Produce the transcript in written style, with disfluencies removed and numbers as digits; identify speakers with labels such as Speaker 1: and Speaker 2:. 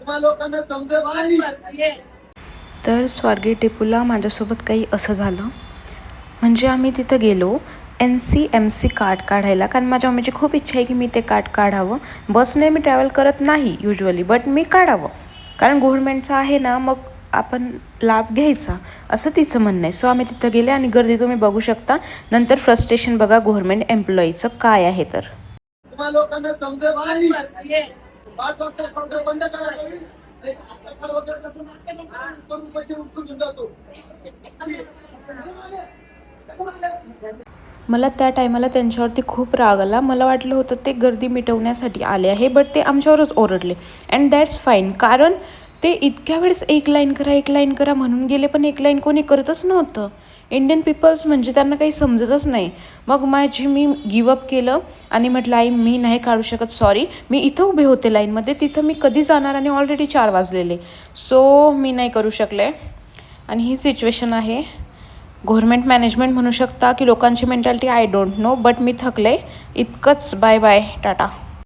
Speaker 1: लोकांना समजत नाही। तर स्वारगेट डेपोला माझ्यासोबत काही असं झालं, म्हणजे आम्ही तिथं गेलो NCMC कार्ड काढायला, कारण माझ्या मम्मीची खूप इच्छा आहे की मी ते कार्ड काढावं। बसने मी ट्रॅव्हल करत नाही युजली, बट मी काढावं कारण गव्हर्नमेंटचं आहे ना, मग आपण लाभ घ्यायचा असं तिचं म्हणणं आहे। सो आम्ही तिथं गेले आणि गर्दी तुम्ही बघू शकता। नंतर फ्रस्ट्रेशन बघा गव्हर्नमेंट एम्प्लॉईचं काय आहे तर। लोकांना समजत नाही। 5 वाजता काउंटर बंद करायला मला त्या टायमाला त्यांच्यावरती खूप राग आला। मला वाटलं होतं ते गर्दी मिटवण्यासाठी आले आहे, बट ते आमच्यावरच ओरडले अँड दॅट्स फाईन, कारण ते इतक्या वेळेस एक लाईन करा म्हणून गेले, पण एक लाईन कोणी करतच नव्हतं। इंडियन पीपल्स म्हणजे त्यांना काही समजतच नाही। मग मी गिवअप केलं आणि म्हटलं आई मी नाही काढू शकत, सॉरी। मी इथं उभे होते लाईनमध्ये, तिथं मी कधी जाणार आणि ऑलरेडी 4 वाजलेले, सो मी नाही करू शकले। आणि ही सिच्युएशन आहे। गव्हर्नमेंट मॅनेजमेंट म्हणू शकता की लोकांची mentality I don't know, but मी थकले। इतकंच, बाय बाय, टाटा।